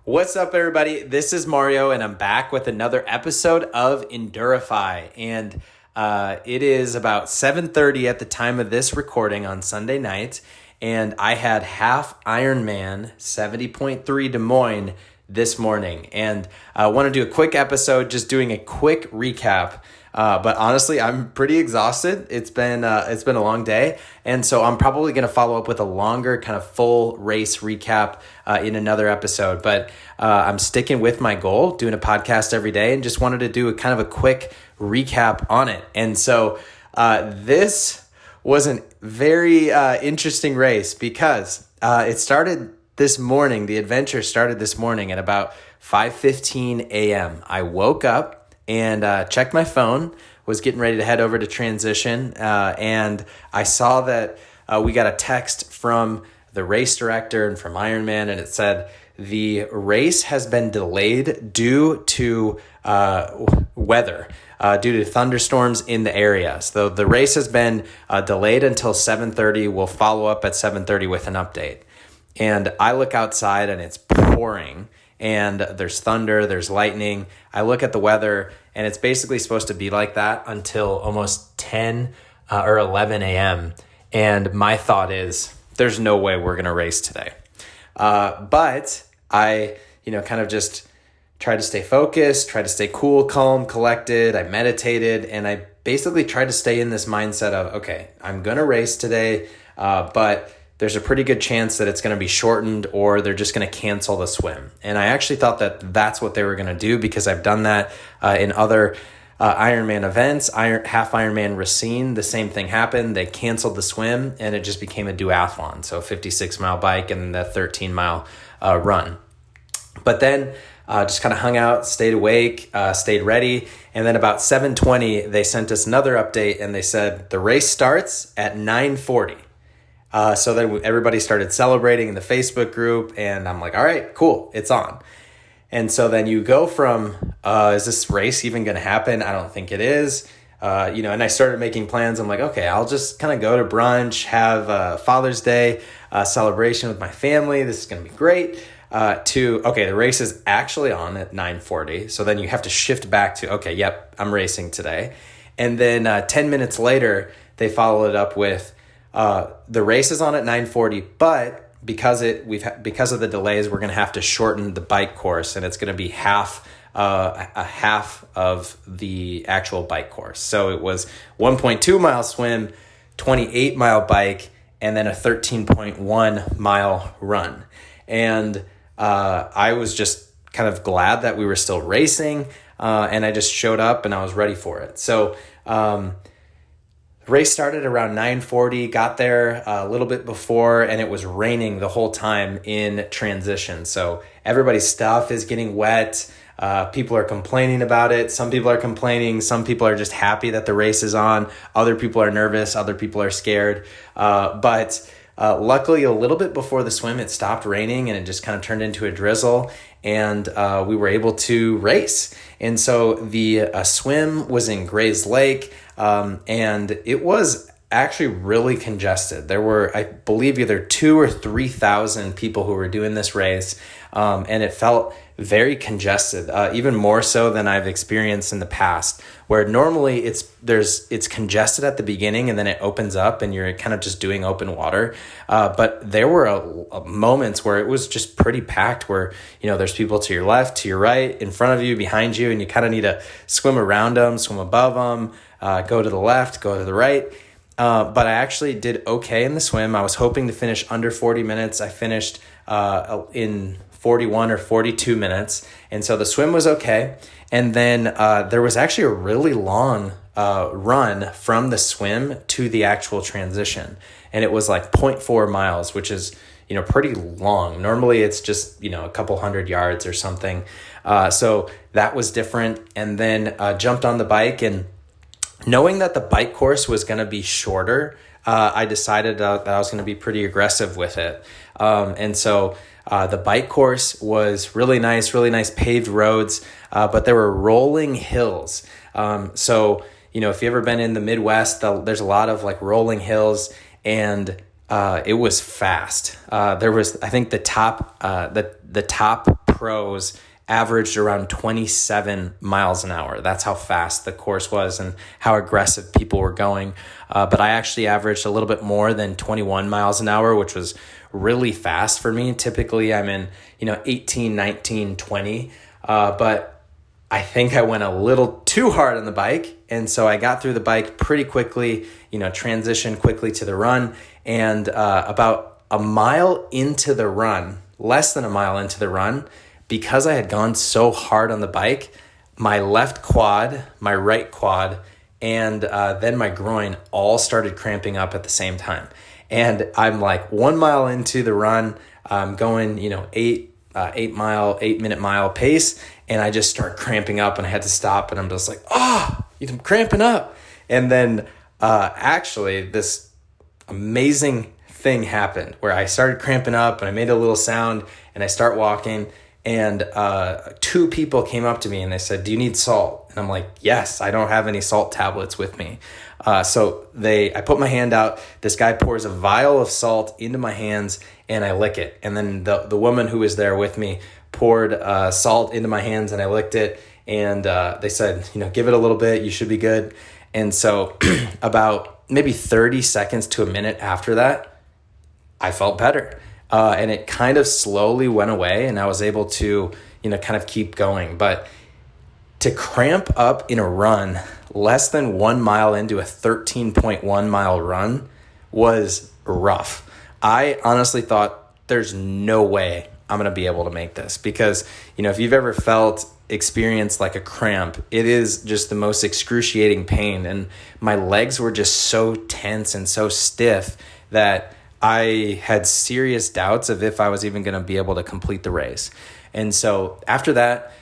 What's up, everybody? This is Mario, and I'm back with another episode of Endurify. And it is about 7:30 at the time of this recording on Sunday night, and I had half Ironman 70.3 Des Moines this morning. And I want to do a quick episode, just doing a quick recap. But honestly, I'm pretty exhausted. It's been a long day, and so I'm probably going to follow up with a longer kind of full race recap in another episode. But I'm sticking with my goal, doing a podcast every day, and just wanted to do a kind of a quick recap on it. And so this was a very interesting race because it started this morning. The adventure started this morning at about 5:15 a.m. I woke up and checked my phone, was getting ready to head over to transition, and I saw that we got a text from the race director and from Ironman, and it said, the race has been delayed due to weather, due to thunderstorms in the area. So the race has been delayed until 7:30. We'll follow up at 7:30 with an update. And I look outside and it's pouring, and there's thunder, there's lightning. I look at the weather, and it's basically supposed to be like that until almost 10 or 11 a.m. And my thought is, there's no way we're going to race today. But I, kind of just tried to stay focused, tried to stay cool, calm, collected. I meditated, and I basically tried to stay in this mindset of, okay, I'm going to race today, but there's a pretty good chance that it's going to be shortened or they're just going to cancel the swim. And I actually thought that that's what they were going to do because I've done that in other Ironman events. Half Ironman Racine, the same thing happened. They canceled the swim and it just became a duathlon. So a 56-mile bike and the 13-mile run. But then just kind of hung out, stayed awake, stayed ready. And then about 7:20, they sent us another update and they said, the race starts at 9:40. So then everybody started celebrating in the Facebook group, and I'm like, all right, cool, it's on. And so then you go from, is this race even going to happen? I don't think it is. And I started making plans. I'm like, okay, I'll just kind of go to brunch, have a Father's Day celebration with my family. This is going to be great. Okay, the race is actually on at 9:40. So then you have to shift back to, okay, yep, I'm racing today. And then 10 minutes later, they follow it up with, the race is on at 9:40, but because of the delays, we're going to have to shorten the bike course, and it's going to be half of the actual bike course. So it was 1.2 mile swim, 28 mile bike, and then a 13.1 mile run. And I was just kind of glad that we were still racing, and I just showed up and I was ready for it. So race started around 9:40, got there a little bit before, and it was raining the whole time in transition. So everybody's stuff is getting wet. People are complaining about it. Some people are complaining. Some people are just happy that the race is on. Other people are nervous. Other people are scared. But luckily, a little bit before the swim, it stopped raining and it just kind of turned into a drizzle, and we were able to race. And so the swim was in Gray's Lake, and it was actually really congested. There were, I believe, either 2,000 or 3,000 people who were doing this race, and it felt very congested, even more so than I've experienced in the past, where normally it's congested at the beginning and then it opens up and you're kind of just doing open water. But there were moments where it was just pretty packed, where there's people to your left, to your right, in front of you, behind you, and you kind of need to swim around them, swim above them, go to the left, go to the right. But I actually did okay in the swim. I was hoping to finish under 40 minutes. I finished in 41 or 42 minutes. And so the swim was okay. And then there was actually a really long run from the swim to the actual transition. And it was like 0.4 miles, which is, pretty long. Normally it's just, a couple hundred yards or something. So that was different. And then jumped on the bike, and knowing that the bike course was going to be shorter, I decided that I was going to be pretty aggressive with it. And so the bike course was really nice paved roads, but there were rolling hills. So, if you've ever been in the Midwest, there's a lot of like rolling hills, and it was fast. There was, I think the top pros averaged around 27 miles an hour. That's how fast the course was and how aggressive people were going. But I actually averaged a little bit more than 21 miles an hour, which was really fast for me. Typically I'm in, 18, 19, 20. But I think I went a little too hard on the bike. And so I got through the bike pretty quickly, transitioned quickly to the run. And about a mile into the run, less than a mile into the run, because I had gone so hard on the bike, my left quad, my right quad, and then my groin all started cramping up at the same time. And I'm like 1 mile into the run, I'm going, 8 minute mile pace. And I just start cramping up and I had to stop and I'm just like, I'm cramping up. And then actually this amazing thing happened where I started cramping up and I made a little sound and I start walking. And 2 people came up to me and they said, "Do you need salt?" And I'm like, "Yes, I don't have any salt tablets with me." So I put my hand out. This guy pours a vial of salt into my hands and I lick it. And then the woman who was there with me poured salt into my hands and I licked it. And they said, "Give it a little bit. You should be good." And so about maybe 30 seconds to a minute after that, I felt better. And it kind of slowly went away and I was able to, kind of keep going. But to cramp up in a run less than 1 mile into a 13.1 mile run was rough. I honestly thought there's no way I'm going to be able to make this because, if you've ever experienced like a cramp, it is just the most excruciating pain. And my legs were just so tense and so stiff that I had serious doubts of if I was even going to be able to complete the race. And so after that,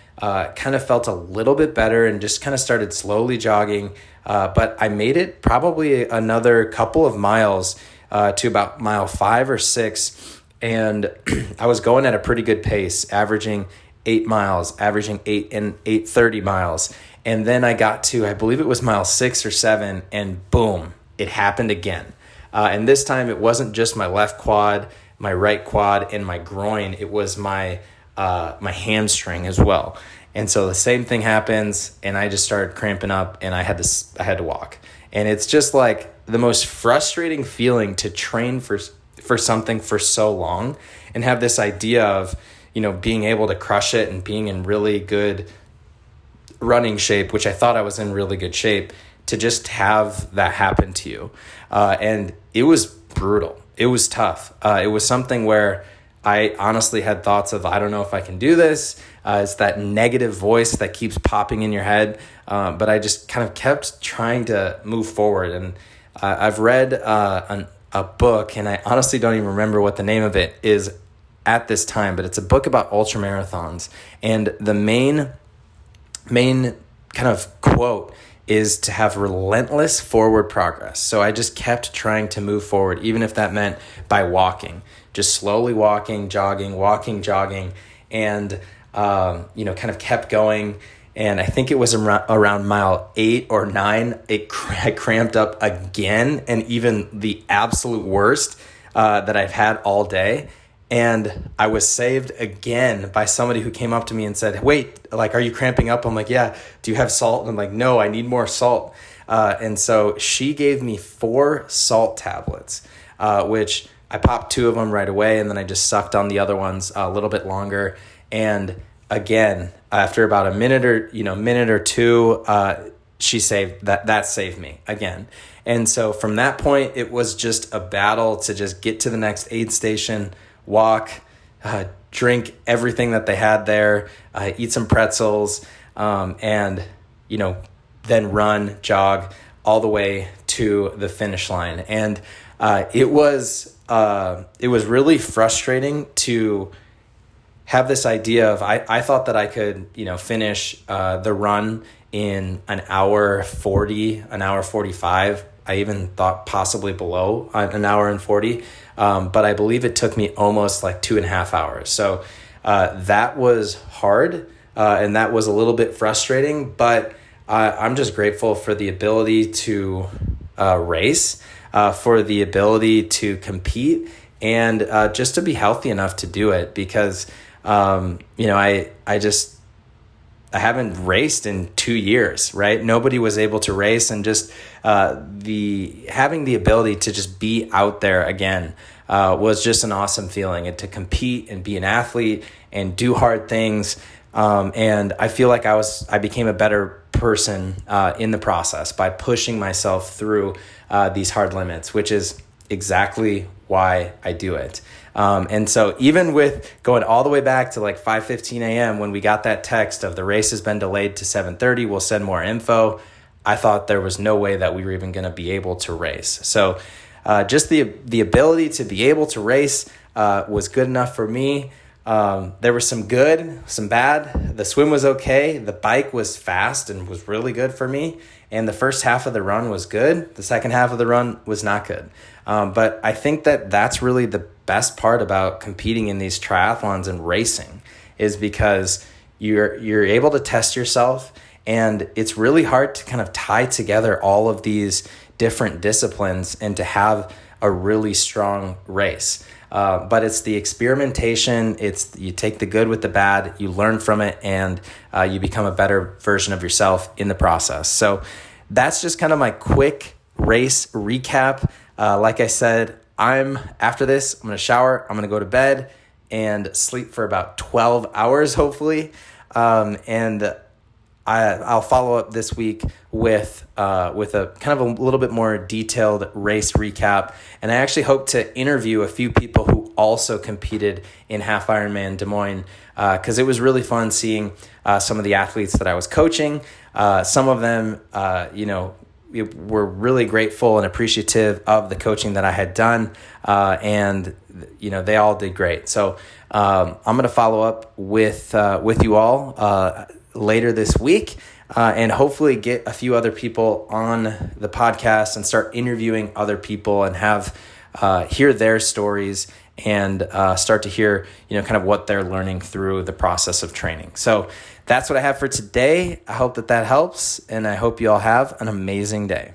kind of felt a little bit better and just kind of started slowly jogging. But I made it probably another couple of miles to about mile 5 or 6. And I was going at a pretty good pace, averaging 8 miles, averaging 8:30 miles. And then I got to, I believe it was mile 6 or 7, and boom, it happened again. And this time it wasn't just my left quad, my right quad, and my groin. It was my hamstring as well. And so the same thing happens, and I just started cramping up, and I had to walk. And it's just like the most frustrating feeling to train for something for so long and have this idea of, being able to crush it and being in really good running shape, which I thought I was in really good shape, to just have that happen to you. And it was brutal. It was tough. It was something where I honestly had thoughts of, I don't know if I can do this. It's that negative voice that keeps popping in your head. But I just kind of kept trying to move forward. And I've read a book, and I honestly don't even remember what the name of it is at this time, but it's a book about ultra marathons. And the main kind of quote is to have relentless forward progress. So I just kept trying to move forward, even if that meant by walking, just slowly walking, jogging, and, kind of kept going. And I think it was around mile 8 or 9, I cramped up again, and even the absolute worst that I've had all day. And I was saved again by somebody who came up to me and said, "Wait, are you cramping up?" I'm like, "Yeah. Do you have salt?" And I'm like, "No, I need more salt." And so she gave me 4 salt tablets, which I popped 2 of them right away. And then I just sucked on the other ones a little bit longer. And again, after about a minute or 2, she saved that saved me again. And so from that point, it was just a battle to just get to the next aid station, walk, drink everything that they had there, eat some pretzels, and, then run, jog all the way to the finish line. And it was really frustrating to have this idea of, I thought that I could, finish the run in an hour 40, an hour 45. I even thought possibly below an hour and 40. But I believe it took me almost like 2.5 hours. So that was hard, and that was a little bit frustrating, but I'm just grateful for the ability to race, for the ability to compete, and just to be healthy enough to do it, because I haven't raced in 2 years, right? Nobody was able to race, and just having the ability to just be out there again was just an awesome feeling, and to compete and be an athlete and do hard things. And I feel like I became a better person in the process by pushing myself through these hard limits, which is exactly why I do it. And so even with going all the way back to like 5:15 a.m. when we got that text of the race has been delayed to 7:30, we'll send more info, I thought there was no way that we were even going to be able to race. So just the ability to be able to race was good enough for me. There was some good, some bad. The swim was okay. The bike was fast and was really good for me. And the first half of the run was good. The second half of the run was not good. But I think that that's really the best part about competing in these triathlons and racing, is because you're able to test yourself, and it's really hard to kind of tie together all of these different disciplines and to have a really strong race. But it's the experimentation. You take the good with the bad, you learn from it, and you become a better version of yourself in the process. So that's just kind of my quick race recap. Like I said, after this, I'm going to shower, I'm going to go to bed and sleep for about 12 hours, hopefully. And I'll follow up this week with a kind of a little bit more detailed race recap. And I actually hope to interview a few people who also competed in Half Ironman Des Moines, because it was really fun seeing some of the athletes that I was coaching. Some of them, were really grateful and appreciative of the coaching that I had done. And they all did great. So I'm going to follow up with you all later this week, and hopefully get a few other people on the podcast and start interviewing other people and hear their stories and start to hear, kind of what they're learning through the process of training. So that's what I have for today. I hope that helps, and I hope you all have an amazing day.